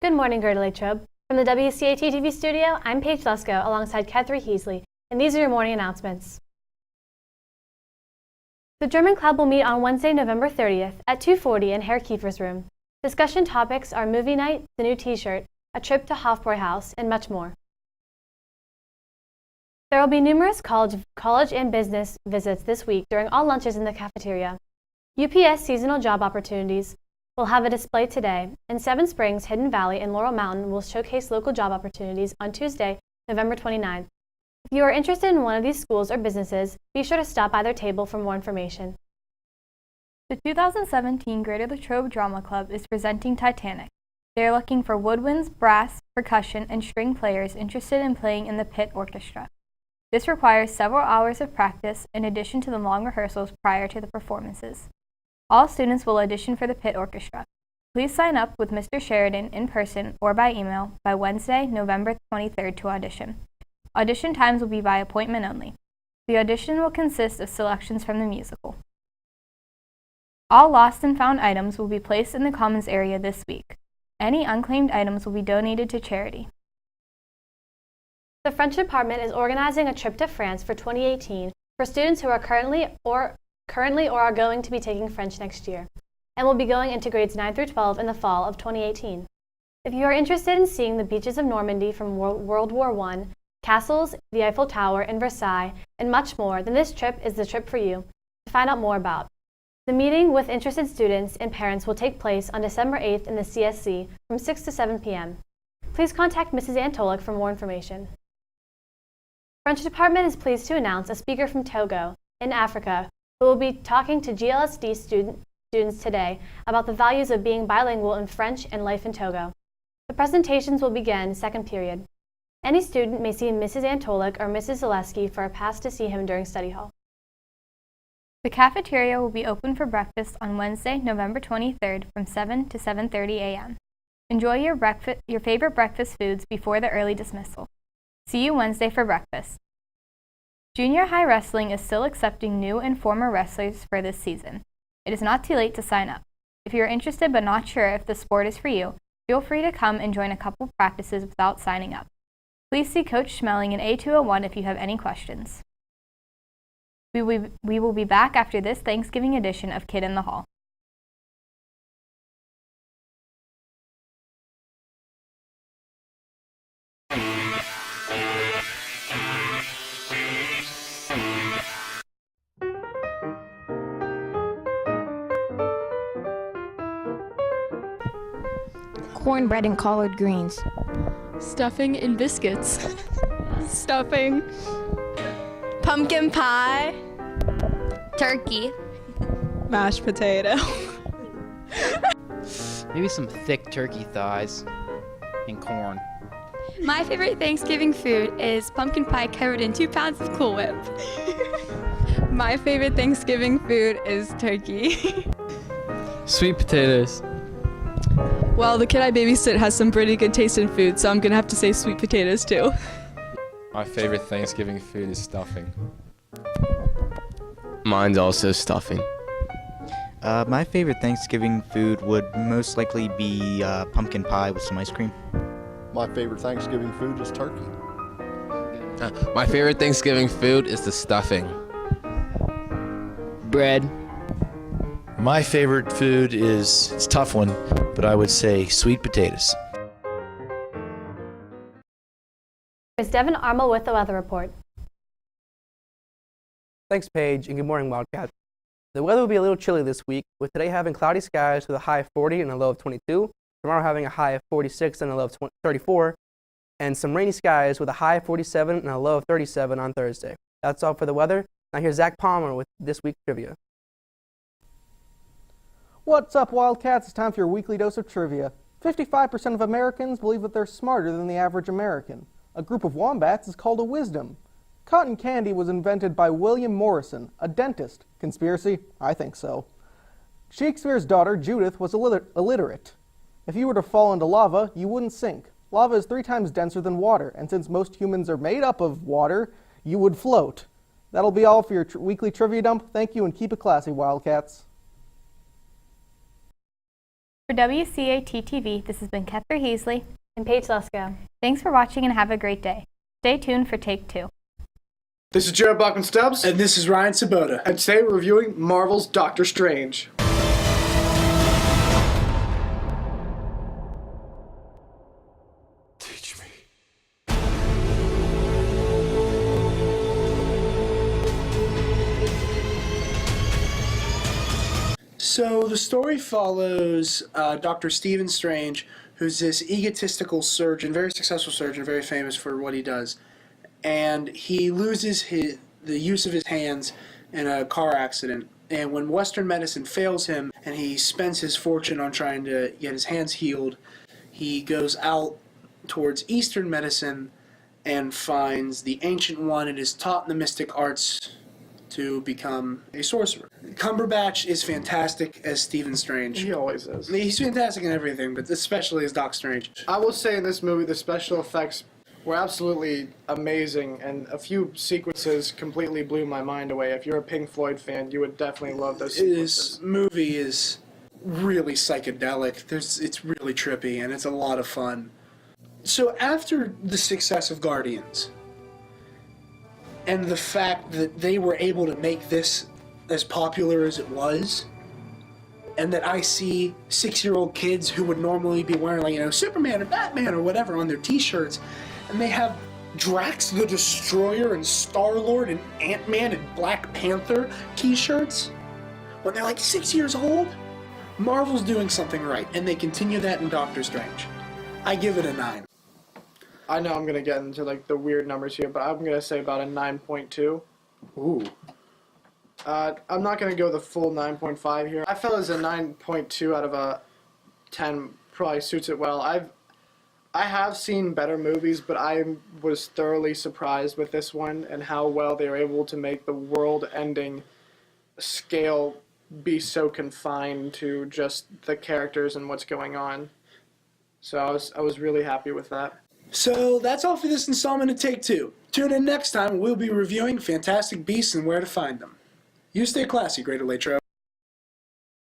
Good morning, Greater Latrobe. From the WCAT TV studio, I'm Paige Lesko alongside Catherine Heasley, and these are your morning announcements. The German Club will meet on Wednesday, November 30th at 2:40 in Herr Kiefer's room. Discussion topics are movie night, the new t-shirt, a trip to Hofbräu House, and much more. There will be numerous college and business visits this week during all lunches in the cafeteria. UPS seasonal job opportunities will have a display today, and Seven Springs, Hidden Valley, and Laurel Mountain will showcase local job opportunities on Tuesday, November 29th. If you are interested in one of these schools or businesses, be sure to stop by their table for more information. The 2017 Greater Latrobe Drama Club is presenting Titanic. They are looking for woodwinds, brass, percussion, and string players interested in playing in the pit orchestra. This requires several hours of practice in addition to the long rehearsals prior to the performances. All students will audition for the pit orchestra. Please sign up with Mr. Sheridan in person or by email by Wednesday, November 23rd to audition. Audition times will be by appointment only. The audition will consist of selections from the musical. All lost and found items will be placed in the commons area this week. Any unclaimed items will be donated to charity. The French department is organizing a trip to France for 2018 for students who are currently or are going to be taking French next year, and will be going into grades 9 through 12 in the fall of 2018. If you are interested in seeing the beaches of Normandy from World War I, castles, the Eiffel Tower, and Versailles, and much more, then this trip is the trip for you to find out more about. The meeting with interested students and parents will take place on December 8th in the CSC from 6 to 7 p.m. Please contact Mrs. Antolik for more information. French department is pleased to announce a speaker from Togo, in Africa, who will be talking to GLSD students today about the values of being bilingual in French and life in Togo. The presentations will begin second period. Any student may see Mrs. Antolik or Mrs. Zaleski for a pass to see him during study hall. The cafeteria will be open for breakfast on Wednesday, November 23rd from 7 to 7:30 a.m. Enjoy your favorite breakfast foods before the early dismissal. See you Wednesday for breakfast. Junior High Wrestling is still accepting new and former wrestlers for this season. It is not too late to sign up. If you are interested but not sure if the sport is for you, feel free to come and join a couple practices without signing up. Please see Coach Schmeling in A201 if you have any questions. We will be back after this Thanksgiving edition of Kid in the Hall. Cornbread and collard greens. Stuffing and biscuits. Stuffing. Pumpkin pie. Turkey. Mashed potato. Maybe some thick turkey thighs and corn. My favorite Thanksgiving food is pumpkin pie covered in 2 pounds of Cool Whip. My favorite Thanksgiving food is turkey. Sweet potatoes. Well, the kid I babysit has some pretty good taste in food, so I'm gonna have to say sweet potatoes too. My favorite Thanksgiving food is stuffing. Mine's also stuffing. My favorite Thanksgiving food would most likely be pumpkin pie with some ice cream. My favorite Thanksgiving food is turkey. My favorite Thanksgiving food is the stuffing. Bread. My favorite food is, it's a tough one, but I would say sweet potatoes. Here's Devin Armour with the weather report. Thanks, Paige, and good morning, Wildcat. The weather will be a little chilly this week, with today having cloudy skies with a high of 40 and a low of 22, tomorrow having a high of 46 and a low of 34, and some rainy skies with a high of 47 and a low of 37 on Thursday. That's all for the weather. Now here's Zach Palmer with this week's trivia. What's up, Wildcats? It's time for your weekly dose of trivia. 55% of Americans believe that they're smarter than the average American. A group of wombats is called a wisdom. Cotton candy was invented by William Morrison, a dentist. Conspiracy? I think so. Shakespeare's daughter, Judith, was illiterate. If you were to fall into lava, you wouldn't sink. Lava is 3 times denser than water, and since most humans are made up of water, you would float. That'll be all for your weekly trivia dump. Thank you, and keep it classy, Wildcats. For WCAT-TV, this has been Kethra Heasley and Paige Lesko. Thanks for watching and have a great day. Stay tuned for Take 2. This is Jared Bachman-Stubbs. And this is Ryan Sabota. And today we're reviewing Marvel's Doctor Strange. Teach me. So the story follows Dr. Stephen Strange, who's this egotistical surgeon, very successful surgeon, very famous for what he does. And he loses the use of his hands in a car accident. And when Western medicine fails him and he spends his fortune on trying to get his hands healed, he goes out towards Eastern medicine and finds the Ancient One and is taught in the mystic arts to become a sorcerer. Cumberbatch is fantastic as Stephen Strange. He always is. He's fantastic in everything, but especially as Doc Strange. I will say in this movie the special effects were absolutely amazing, and a few sequences completely blew my mind away. If you're a Pink Floyd fan, you would definitely love those sequences. This movie is really psychedelic. It's really trippy, and it's a lot of fun. So after the success of Guardians, and the fact that they were able to make this as popular as it was, and that I see 6-year-old kids who would normally be wearing, like, Superman or Batman or whatever on their t-shirts, and they have Drax the Destroyer and Star-Lord and Ant-Man and Black Panther t-shirts when they're like 6 years old. Marvel's doing something right, and they continue that in Doctor Strange. I give it a 9. I know I'm going to get into the weird numbers here, but I'm going to say about a 9.2. Ooh. I'm not going to go the full 9.5 here. I felt as a 9.2 out of a 10 probably suits it well. I have seen better movies, but I was thoroughly surprised with this one and how well they were able to make the world-ending scale be so confined to just the characters and what's going on. So I was really happy with that. So that's all for this installment of Take 2. Tune in next time, we'll be reviewing Fantastic Beasts and Where to Find Them. You stay classy, Greater Latrobe.